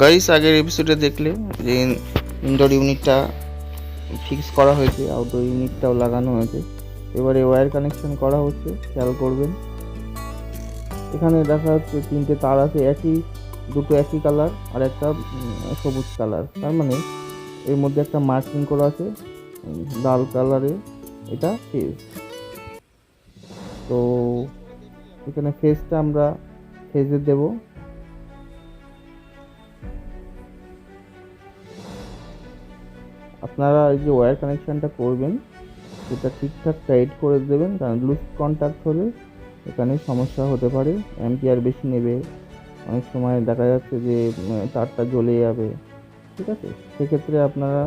Guys, আগের এপিসোডে দেখলে যে ইনডোর ইউনিটটা ফিক্স করা হয়েছে, আউটডোর ইউনিটটাও লাগানো হয়েছে। এবারে ওয়্যার কানেকশন করা হচ্ছে, খেয়াল করবেন। এখানে দেখা যাচ্ছে তিনটে তার আছে, দুটো একই কালার আর একটা সবুজ কালার। তার মানে এর মধ্যে একটা মার্কিং করা আছে লাল কালারে, এটা ফেজ। তো এখানে ফেজটা আমরা ফেজে দেব। আপনারা এই যে ওয়্যার কানেকশানটা করবেন সেটা ঠিকঠাক টাইট করে দেবেন, কারণ লুজ কন্ট্যাক্ট হলে এখানে সমস্যা হতে পারে, অ্যাম্পিয়ার বেশি নেবে, অনেক সময় দেখা যাচ্ছে যে তারটা জ্বলে যাবে। ঠিক আছে, সেক্ষেত্রে আপনারা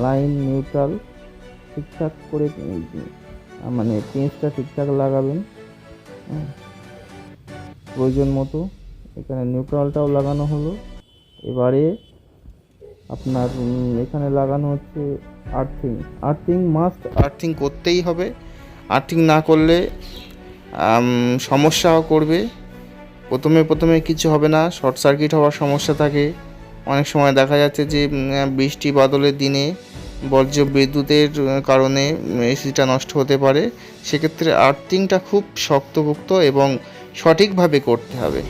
লাইন নিউট্রাল ঠিকঠাক করে মানে পেঁচটা ঠিকঠাক লাগাবেন। প্রয়োজন মতো এখানে নিউট্রালটাও লাগানো হলো। এবারে আপনার এখানে লাগানো হচ্ছে আর্থিং মাস্ট আর্থিং করতেই হবে। আর্থিং না করলে সমস্যাও করবে। প্রথমে কিছু হবে না, শর্ট সার্কিট হওয়ার সমস্যা থাকে। অনেক সময় দেখা যাচ্ছে যে বৃষ্টি বাদলের দিনে বজ্র বিদ্যুতের কারণে এসিটা নষ্ট হতে পারে। সেক্ষেত্রে আর্থিংটা খুব শক্তপোক্ত এবং সঠিকভাবে করতে হবে।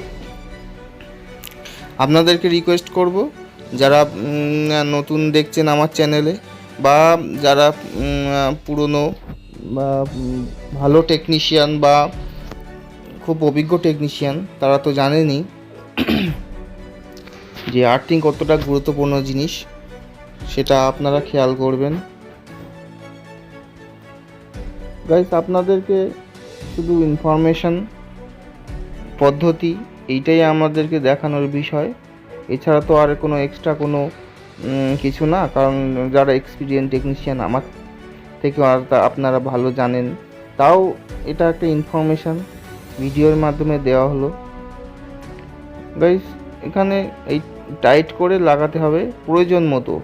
আপনাদেরকে রিকোয়েস্ট করব, যারা নতুন দেখছেন আমার চ্যানেলে, বা যারা পুরনো বা ভালো টেকনিশিয়ান বা খুব অভিজ্ঞ টেকনিশিয়ান, তারা তো জানেনই যে আর্থিং কতটা গুরুত্বপূর্ণ জিনিস, সেটা আপনারা খেয়াল করবেন। গাইস, আপনাদেরকে শুধু ইনফরমেশন পদ্ধতি এইটাই আমাদেরকে দেখানোর বিষয়, এছাড়া তো আর কোনো এক্সট্রা কোনো কিছু না। কারণ যারা এক্সপিরিয়েন্স টেকনিশিয়ান আমার থেকে আর আপনারা ভালো জানেন, তাও এটা একটা ইনফরমেশান ভিডিওর মাধ্যমে দেওয়া হলো। গাইস, এখানে এই টাইট করে লাগাতে হবে প্রয়োজন মতো।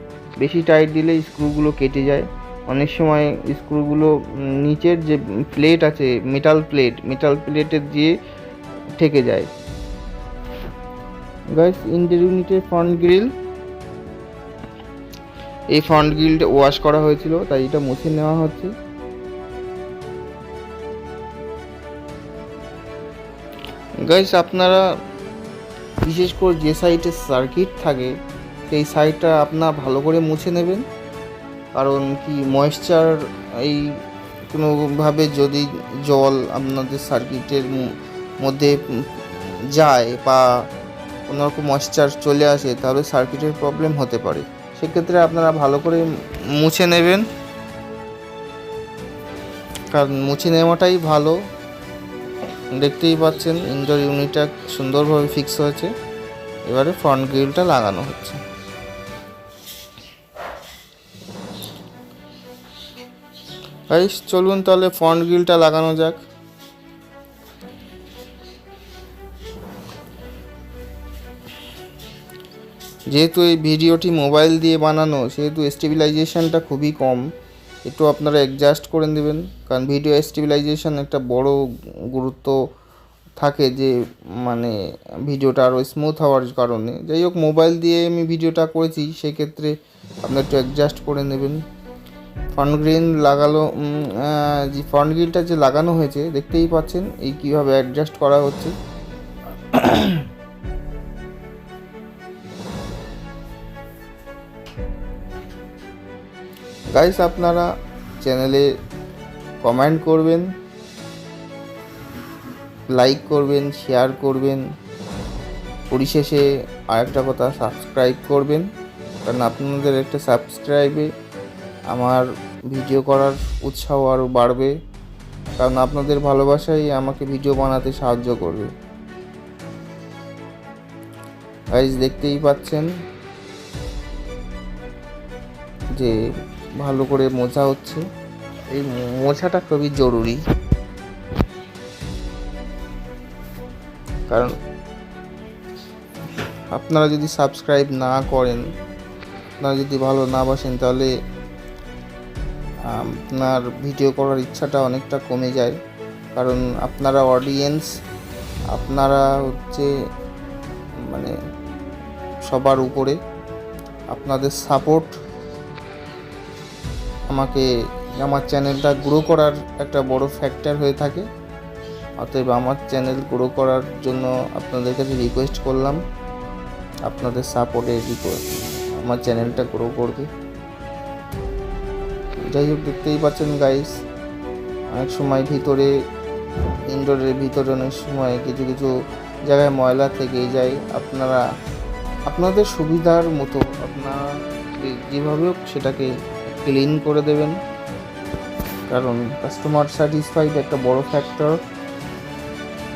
বেশি টাইট দিলে স্ক্রুগুলো কেটে যায়। অনেক সময় স্ক্রুগুলো নিচের যে প্লেট আছে, মেটাল প্লেটের দিয়ে ঠেকে যায়। গাইস, ইনডোর ইউনিটের ফ্রন্ট গ্রিল, এই ফ্রন্ট গ্রিলটা ওয়াশ করা হয়েছিল, তাই এটা মুছে নেওয়া হচ্ছে। গাইস, আপনারা বিশেষ করে যে সাইডে সার্কিট থাকে সেই সাইডটা আপনার ভালো করে মুছে নেবেন। কারণ কি, ময়েশ্চার এই কোনোভাবে যদি জল আপনাদের সার্কিটের মধ্যে যায় বা কোনোরকম ময়েশ্চার চলে আসে, তাহলে সার্কিটের প্রবলেম হতে পারে। সেক্ষেত্রে আপনারা ভালো করে মুছে নেবেন, কারণ মুছে নেওয়াটাই ভালো। দেখতেই পাচ্ছেন ইনডোর ইউনিটটা সুন্দরভাবে ফিক্স হয়েছে। এবারে ফ্রন্ট গ্রিলটা লাগানো হচ্ছে। গাইস, চলুন তাহলে ফ্রন্ট গ্রিলটা লাগানো যাক। যেহেতু এই ভিডিওটি মোবাইল দিয়ে বানানো, সেহেতু স্টেবিলাইজেশনটা খুবই কম। একটু আপনারা অ্যাডজাস্ট করে নেবেন, কারণ ভিডিও স্টেবিলাইজেশন একটা বড় গুরুত্ব থাকে, যে মানে ভিডিওটা আরও স্মুথ হওয়ার কারণে। যাই হোক, মোবাইল দিয়ে আমি ভিডিওটা করেছি, সেক্ষেত্রে আপনারা একটু অ্যাডজাস্ট করে নেবেন। ফ্রন্ট গ্রিল লাগালো, যে ফ্রন্ট গ্রিলটা যে লাগানো হয়েছে দেখতেই পাচ্ছেন এই কীভাবে অ্যাডজাস্ট করা হচ্ছে। গাইস, আপনারা চ্যানেলে কমেন্ট করবেন, লাইক করবেন, শেয়ার করবেন, পরিশেষে আরেকটা কথা, সাবস্ক্রাইব করবেন। কারণ আপনাদের একটা সাবস্ক্রাইবে আমার ভিডিও করার উৎসাহ আরও বাড়বে, কারণ আপনাদের ভালোবাসাই আমাকে ভিডিও বানাতে সাহায্য করবে। গাইস, দেখতেই পাচ্ছেন যে ভালো করে মোছা হচ্ছে। এই মোছাটা খুবই জরুরি, কারণ আপনারা যদি সাবস্ক্রাইব না করেন, আপনারা যদি ভালো না বাসেন, তাহলে আপনার ভিডিও করার ইচ্ছাটা অনেকটা কমে যায়। কারণ আপনারা অডিয়েন্স, আপনারা হচ্ছে মানে সবার উপরে। আপনাদের সাপোর্ট আমার চ্যানেলটা গ্রো করার একটা বড় ফ্যাক্টর হয়ে থাকে। অতএব আমার চ্যানেল গ্রো করার জন্য আপনাদের কাছে রিকোয়েস্ট করলাম, আপনাদের সাপোর্টে আমার চ্যানেলটা গ্রো করবে। যাই হোক, দেখতেই পাচ্ছেন গাইস, অনেক সময় ইনডোরের ভিতরে অনেক সময় কিছু কিছু জায়গায় ময়লা থেকেই যায়। আপনাদের সুবিধার মতো আপনারা যেভাবে হোক সেটাকে ক্লিন করে দেবেন, কারণ কাস্টমার স্যাটিসফাইড একটা বড় ফ্যাক্টর।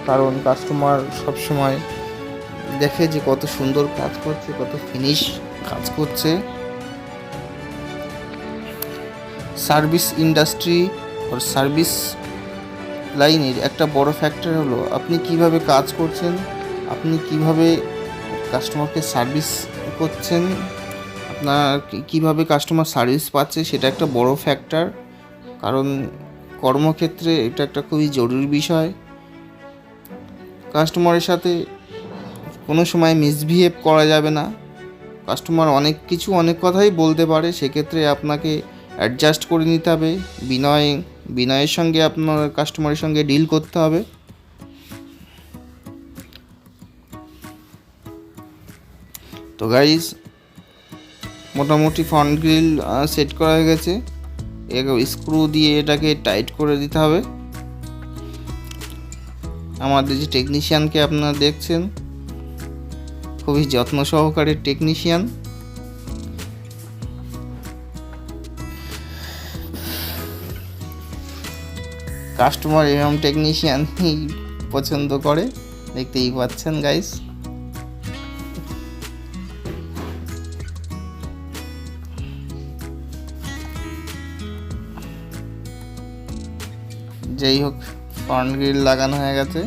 কারণ কাস্টমার সবসময় দেখে যে কত সুন্দর কাজ করছে, কত ফিনিশ কাজ করছে। সার্ভিস ইন্ডাস্ট্রি আর সার্ভিস লাইনের একটা বড় ফ্যাক্টর হলো আপনি কিভাবে কাজ করছেন, আপনি কিভাবে কাস্টমারকে সার্ভিস করছেন, আপনার কিভাবে কাস্টমার সার্ভিস পাচ্ছে, সেটা একটা বড় ফ্যাক্টর। কারণ কর্মক্ষেত্রে এটা একটা খুবই জরুরি বিষয়। কাস্টমারের সাথে কোনো সময় মিসবিহেভ করা যাবে না। কাস্টমার অনেক কথাই বলতে পারে, সেক্ষেত্রে আপনাকে অ্যাডজাস্ট করে নিতে হবে। বিনয়ের সঙ্গে আপনার কাস্টমারের সঙ্গে ডিল করতে হবে। তো গাইস, মোটামুটি ফ্রন্ট গ্রিল সেট করা হয়ে গেছে। স্ক্রু দিয়ে এটাকে টাইট করে দিতে হবে। আমাদের যে টেকনিশিয়ানকে আপনারা দেখছেন, খুবই যত্ন সহকারে টেকনিশিয়ান। কাস্টমার এরকম টেকনিশিয়ানই পছন্দ করে, দেখতেই পাচ্ছেন গাইস। যাই হোক, ফ্রন্ট গ্রিল লাগানো হয়ে গেছে।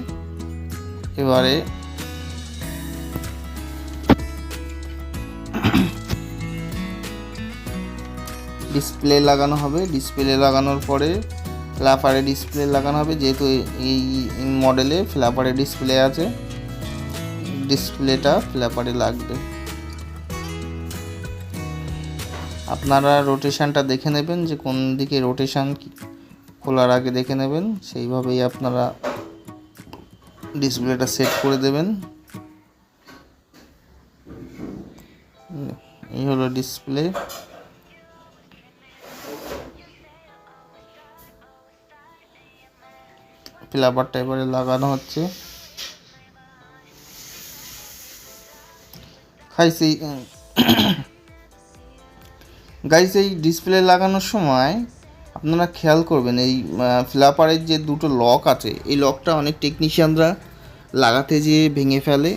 এবারে ডিসপ্লে লাগানো হবে। ডিসপ্লে লাগানোর পরে ফ্ল্যাপারে ডিসপ্লে লাগানো হবে, যেহেতু এই মডেলে ফ্ল্যাপারে ডিসপ্লে আছে, ডিসপ্লেটা ফ্ল্যাপারে লাগবে। আপনারা রোটেশনটা দেখে নেবেন, যে কোন দিকে রোটেশন খোলার আগে দেখে নেবেন, সেইভাবেই আপনারা ডিসপ্লেটা সেট করে দেবেন। এই হলো ডিসপ্লে। ফ্ল্যাপারটা এবারে লাগানো হচ্ছে। গাইস, এই ডিসপ্লে লাগানোর সময় আপনারা খেয়াল করবেন, এই ফ্ল্যাপারের যে দুটো লক আছে, এই লকটা অনেক টেকনিশিয়ানরা লাগাতে যেয়ে ভেঙে ফেলে।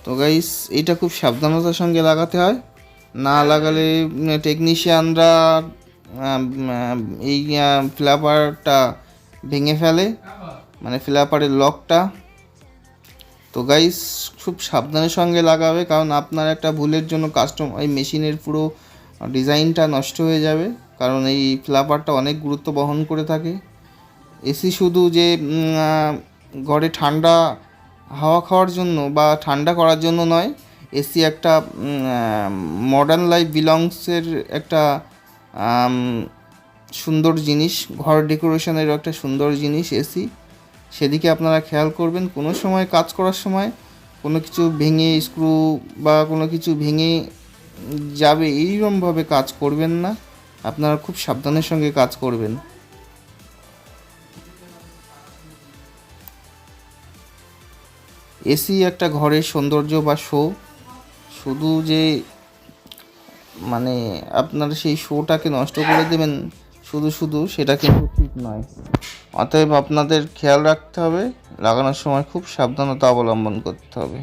তো গাইস, এটা খুব সাবধানতার সঙ্গে লাগাতে হয়, না লাগালে টেকনিশিয়ানরা এই ফ্ল্যাপারটা ভেঙে ফেলে, মানে ফ্ল্যাপারের লকটা। তো গাইস, খুব সাবধানের সঙ্গে লাগাবে, কারণ আপনার একটা ভুলের জন্য এই মেশিনের পুরো ডিজাইনটা নষ্ট হয়ে যাবে। কারণ এই ফ্ল্যাপারটা অনেক গুরুত্ব বহন করে থাকে। এসি শুধু যে ঘরে ঠান্ডা হাওয়া খাওয়ার জন্য বা ঠান্ডা করার জন্য নয়, এসি একটা মডার্ন লাইফ বিলংসের একটা সুন্দর জিনিস, ঘর ডেকোরেশনের একটা সুন্দর জিনিস এসি। সেদিকে আপনারা খেয়াল করবেন। কোনো সময় কাজ করার সময় কোনো কিছু ভেঙে, স্ক্রু বা কোনো কিছু ভেঙে যাবে এইরকমভাবে কাজ করবেন না, আপনারা খুব সাবধানের সঙ্গে কাজ করবেন। এসি একটা ঘরের সৌন্দর্য বা শো, শুধু যে মানে আপনারা সেই শোটাকে নষ্ট করে দেবেন শুধু সেটা কিন্তু ঠিক নয়। অতএব আপনাদের খেয়াল রাখতে হবে, লাগানোর সময় খুব সাবধানতা অবলম্বন করতে হবে।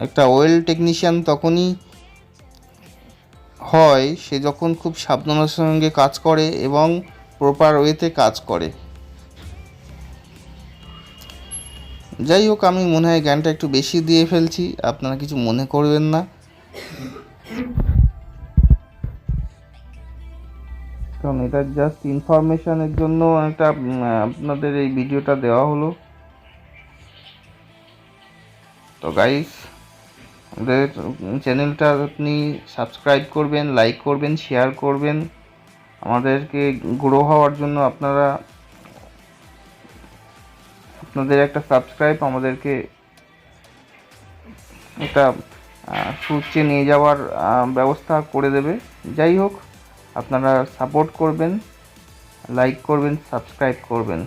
একটা ওয়েল টেকনিশিয়ান তখনই হয় সে যখন খুব সাবধানতার সঙ্গে কাজ করে এবং প্রপার ওয়েতে কাজ করে। যাই হোক, আমি মনে হয় জ্ঞানটা একটু বেশি দিয়ে ফেলছি, আপনারা কিছু মনে করবেন না, কারণ এটা জাস্ট ইনফরমেশনের জন্য একটা আপনাদের এই ভিডিওটা দেওয়া হলো। তো গাইস, আমাদের চ্যানেলটা আপনি সাবস্ক্রাইব করবেন, লাইক করবেন, শেয়ার করবেন। আমাদেরকে গ্রো হওয়ার জন্য আপনাদের একটা সাবস্ক্রাইব আমাদেরকে একটা সুউচ্চে নিয়ে যাওয়ার ব্যবস্থা করে দেবে। যাই হোক, আপনারা সাপোর্ট করবেন, লাইক করবেন, সাবস্ক্রাইব করবেন।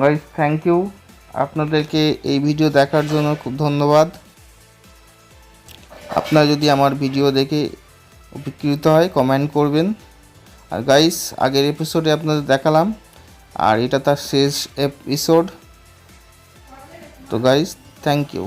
Guys, thank you. আপনাদেরকে এই ভিডিও দেখার জন্য খুব ধন্যবাদ। আপনারা যদি আমার ভিডিও দেখে উপকৃত হয় কমেন্ট করবেন। আর গাইস, আগের এপিসোডে আপনাদের দেখালাম, আর এটা তার শেষ এপিসোড। তো গাইস, থ্যাংক ইউ।